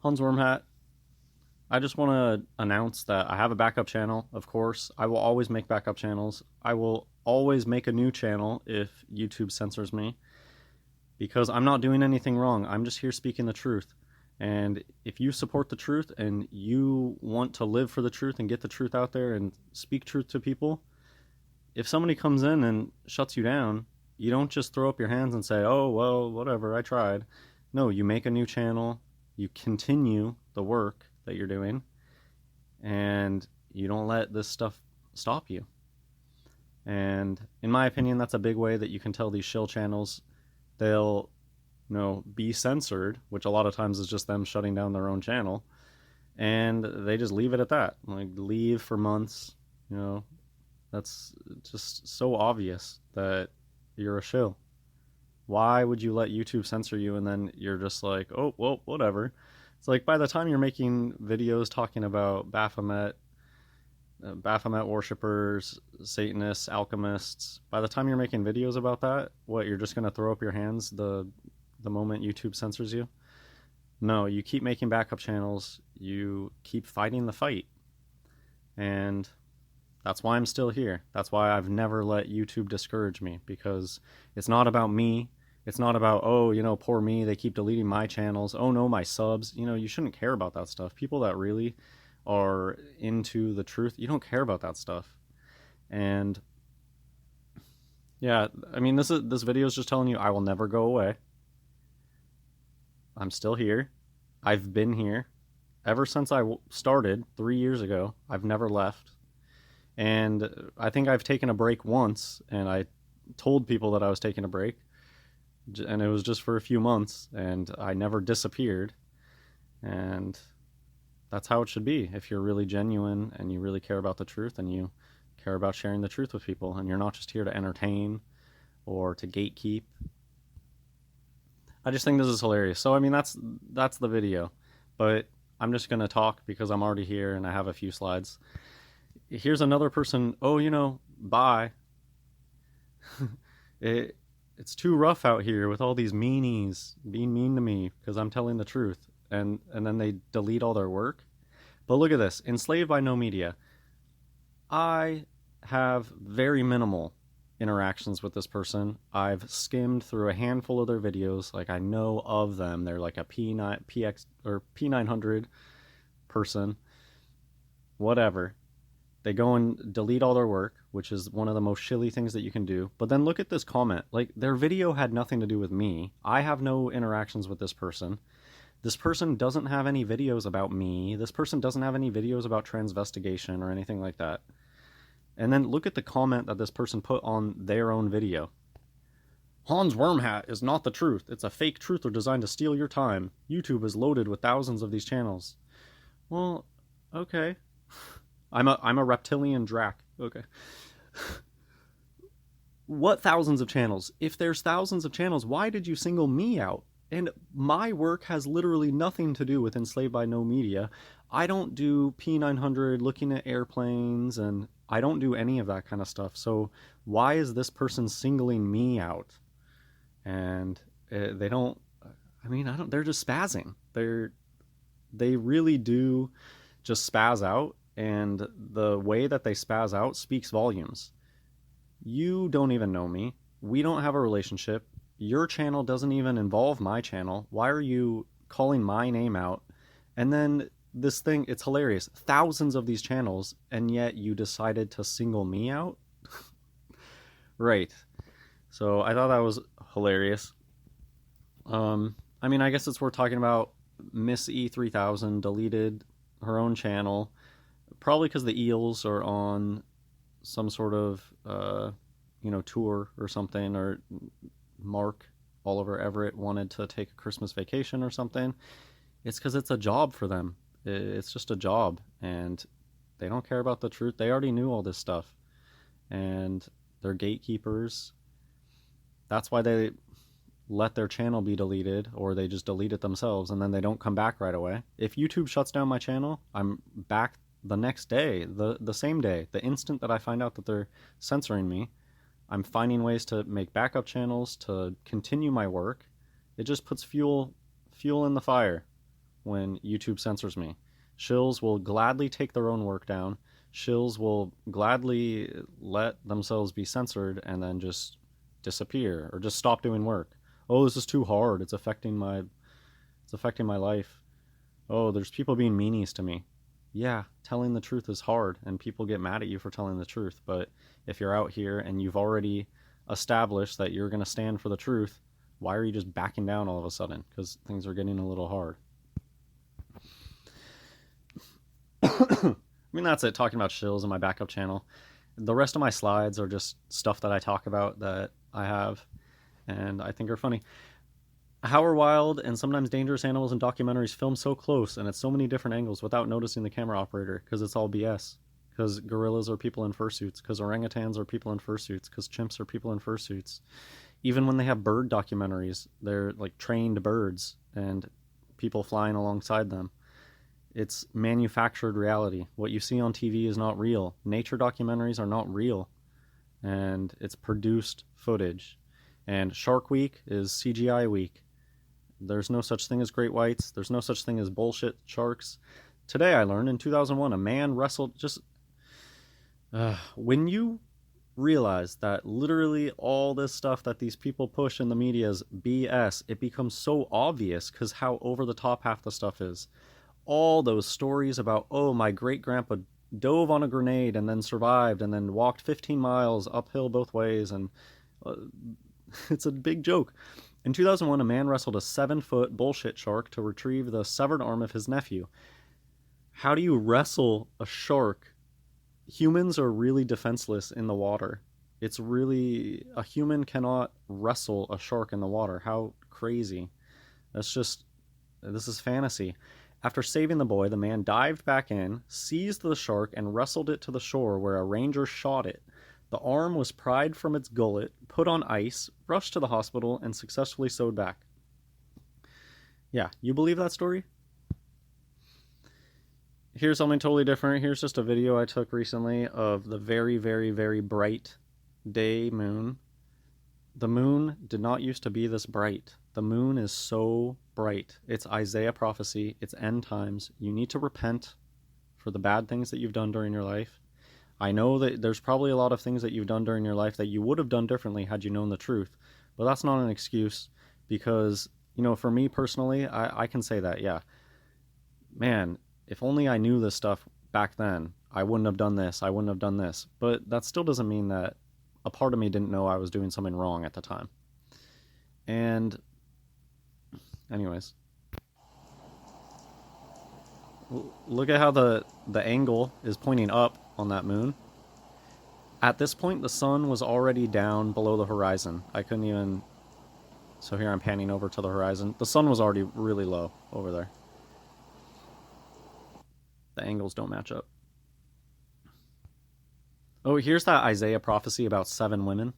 Hans Wormhat, I just want to announce that I have a backup channel, of course. I will always make backup channels. I will always make a new channel if YouTube censors me because I'm not doing anything wrong. I'm just here speaking the truth. And if you support the truth and you want to live for the truth and get the truth out there and speak truth to people, if somebody comes in and shuts you down, you don't just throw up your hands and say, oh, well, whatever, I tried. No, you make a new channel, you continue the work that you're doing, and you don't let this stuff stop you. And in my opinion, that's a big way that you can tell these shill channels they'll, be censored, which a lot of times is just them shutting down their own channel, and they just leave it at that. Like leave for months, you know. That's just so obvious that you're a shill. Why would you let YouTube censor you and then you're just like, oh, well, whatever? It's like by the time you're making videos talking about Baphomet worshippers, Satanists, alchemists, by the time you're making videos about that, what, you're just going to throw up your hands the moment YouTube censors you? No, you keep making backup channels, you keep fighting the fight. And that's why I'm still here. That's why I've never let YouTube discourage me, because it's not about me. It's not about, oh, poor me, they keep deleting my channels. Oh no, my subs. You shouldn't care about that stuff. People that really are into the truth, you don't care about that stuff. And yeah, I mean, this video is just telling you I will never go away. I'm still here. I've been here ever since I started 3 years ago. I've never left. And I think I've taken a break once, and I told people that I was taking a break, and it was just for a few months, and I never disappeared. And that's how it should be if you're really genuine and you really care about the truth and you care about sharing the truth with people, and you're not just here to entertain or to gatekeep. I just think this is hilarious. So I mean, that's the video, but I'm just gonna talk because I'm already here and I have a few slides. Here's another person. Oh, bye. It's too rough out here with all these meanies being mean to me because I'm telling the truth, and then they delete all their work. But look at this. Enslaved by No Media. I have very minimal interactions with this person. I've skimmed through a handful of their videos. Like, I know of them. They're like a PX or P900 person. Whatever. They go and delete all their work, which is one of the most shilly things that you can do. But then look at this comment. Like, their video had nothing to do with me. I have no interactions with this person. This person doesn't have any videos about me. This person doesn't have any videos about transvestigation or anything like that. And then look at the comment that this person put on their own video. Hans Wormhat is not the truth. It's a fake truther designed to steal your time. YouTube is loaded with thousands of these channels. Well, okay. I'm a reptilian Drac. Okay. What thousands of channels? If there's thousands of channels, why did you single me out? And my work has literally nothing to do with Enslaved by No Media. I don't do P900 looking at airplanes, and I don't do any of that kind of stuff. So why is this person singling me out? And they don't, I mean, they're just spazzing. They really do just spaz out, and the way that they spaz out speaks volumes. You don't even know me. We don't have a relationship. Your channel doesn't even involve my channel. Why are you calling my name out? And then this thing, it's hilarious. Thousands of these channels, and yet you decided to single me out? Right. So I thought that was hilarious. I mean, I guess it's worth talking about. Miss E3000 deleted her own channel, probably because the Eels are on some sort of, tour or something, or Mark Oliver Everett wanted to take a Christmas vacation or something. It's because it's a job for them. It's just a job, and they don't care about the truth. They already knew all this stuff, and they're gatekeepers. That's why they let their channel be deleted, or they just delete it themselves, and then they don't come back right away. If YouTube shuts down my channel, I'm back the next day, the same day. The instant that I find out that they're censoring me, I'm finding ways to make backup channels to continue my work. It just puts fuel in the fire. when YouTube censors me. Shills will gladly take their own work down. Shills will gladly let themselves be censored and then just disappear or just stop doing work. Oh, this is too hard. It's affecting my life. Oh, there's people being meanies to me. Yeah, telling the truth is hard and people get mad at you for telling the truth, but if you're out here and you've already established that you're going to stand for the truth, why are you just backing down all of a sudden? Because things are getting a little hard. I mean, that's it, talking about shills in my backup channel. The rest of my slides are just stuff that I talk about that I have and I think are funny. How are wild and sometimes dangerous animals in documentaries filmed so close and at so many different angles without noticing the camera operator? Because it's all BS. Because gorillas are people in fursuits. Because orangutans are people in fursuits. Because chimps are people in fursuits. Even when they have bird documentaries, they're like trained birds and people flying alongside them. It's manufactured reality. What you see on TV is not real. Nature documentaries are not real. And it's produced footage. And Shark Week is CGI week. There's no such thing as great whites. There's no such thing as bullshit sharks. Today I learned in 2001 a man wrestled when you realize that literally all this stuff that these people push in the media is BS, it becomes so obvious because how over the top half the stuff is. All those stories about, oh, my great grandpa dove on a grenade and then survived and then walked 15 miles uphill both ways, and it's a big joke. In 2001, a man wrestled a 7-foot bullshit shark to retrieve the severed arm of his nephew. How do you wrestle a shark? Humans are really defenseless in the water. It's really... a human cannot wrestle a shark in the water. How crazy. This is fantasy. After saving the boy, the man dived back in, seized the shark, and wrestled it to the shore where a ranger shot it. The arm was pried from its gullet, put on ice, rushed to the hospital, and successfully sewed back. Yeah, you believe that story? Here's something totally different. Here's just a video I took recently of the very, very, very bright day moon. The moon did not used to be this bright. The moon is so bright. It's Isaiah prophecy. It's end times. You need to repent for the bad things that you've done during your life. I know that there's probably a lot of things that you've done during your life that you would have done differently had you known the truth. But that's not an excuse because, for me personally, I can say that, yeah. Man, if only I knew this stuff back then, I wouldn't have done this, I wouldn't have done this. But that still doesn't mean that a part of me didn't know I was doing something wrong at the time. And anyways, look at how the angle is pointing up on that moon. At this point, the sun was already down below the horizon. I couldn't even... So here I'm panning over to the horizon. The sun was already really low over there. The angles don't match up. Oh, here's that Isaiah prophecy about 7 women.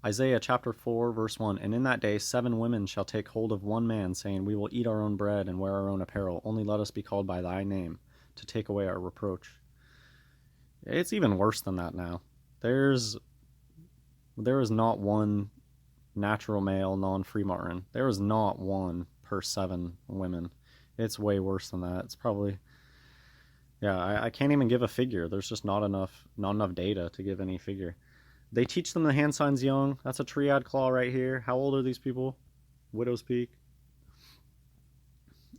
Isaiah chapter 4, verse 1. And in that day 7 women shall take hold of one man, saying, we will eat our own bread and wear our own apparel. Only let us be called by thy name, to take away our reproach. It's even worse than that now. There is not one natural male non-Freemartin. There is not one per 7 women. It's way worse than that. It's probably... Yeah, I can't even give a figure. There's just not enough data to give any figure. They teach them the hand signs young. That's a triad claw right here. How old are these people? Widow's Peak.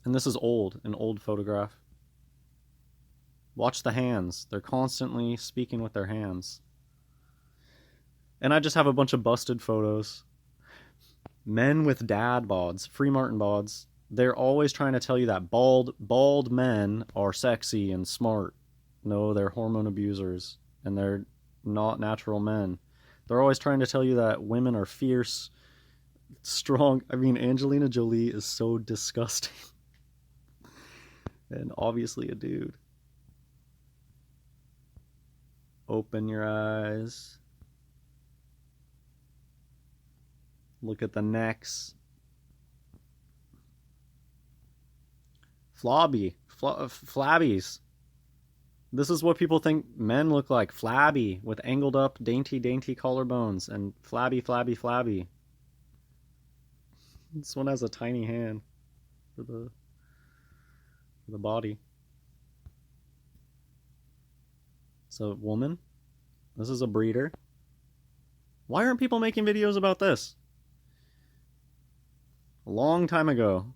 And this is an old photograph. Watch the hands. They're constantly speaking with their hands. And I just have a bunch of busted photos. Men with dad bods, Freemartin bods. They're always trying to tell you that bald men are sexy and smart. No, they're hormone abusers. And they're not natural men. They're always trying to tell you that women are fierce, strong. I mean, Angelina Jolie is so disgusting. And obviously a dude. Open your eyes. Look at the necks. Flabbies. This is what people think men look like. Flabby, with angled up, dainty collarbones, and flabby. This one has a tiny hand for the... The body. It's a woman. This is a breeder. Why aren't people making videos about this? A long time ago,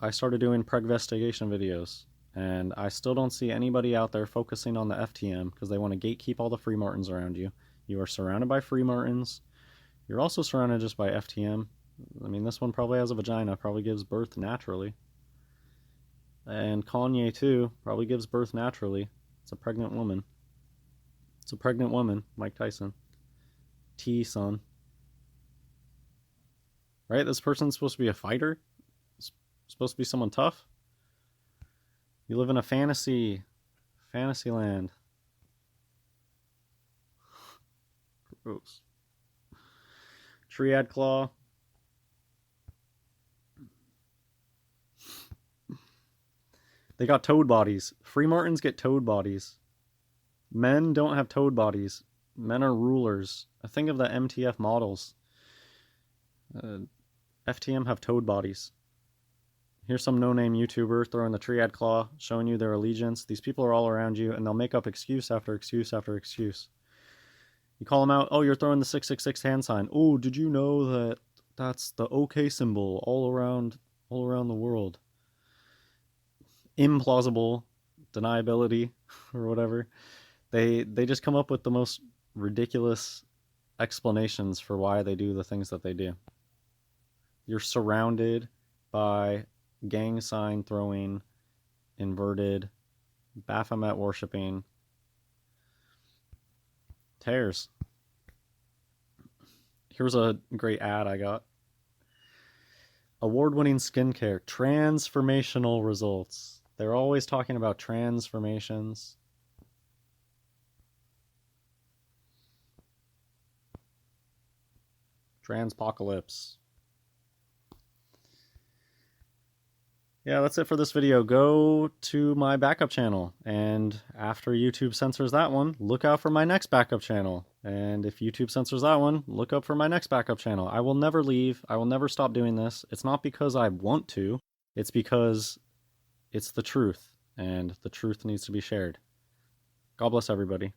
I started doing pregvestigation videos, and I still don't see anybody out there focusing on the FTM because they want to gatekeep all the free martins around you. You are surrounded by free martins. You're also surrounded just by FTM. I mean, this one probably has a vagina, probably gives birth naturally. And Kanye, too, probably gives birth naturally. It's a pregnant woman. It's a pregnant woman, Mike Tyson. T-son. Right? This person's supposed to be a fighter? It's supposed to be someone tough? You live in a fantasy land. Gross. Triad Claw. They got toad bodies. Free martins get toad bodies. Men don't have toad bodies. Men are rulers. I think of the MTF models. FTM have toad bodies. Here's some no-name YouTuber throwing the Triad Claw, showing you their allegiance. These people are all around you, and they'll make up excuse after excuse after excuse. You call them out, oh, you're throwing the 666 hand sign. Oh, did you know that that's the OK symbol all around the world? Implausible deniability or whatever. They just come up with the most ridiculous explanations for why they do the things that they do. You're surrounded by gang sign throwing, inverted, Baphomet worshipping tears. Here's a great ad I got. Award-winning skincare, transformational results. They're always talking about transformations. Transpocalypse. Yeah, that's it for this video. Go to my backup channel, and after YouTube censors that one, look out for my next backup channel. And if YouTube censors that one, look up for my next backup channel. I will never leave. I will never stop doing this. It's not because I want to. It's because it's the truth, and the truth needs to be shared. God bless everybody.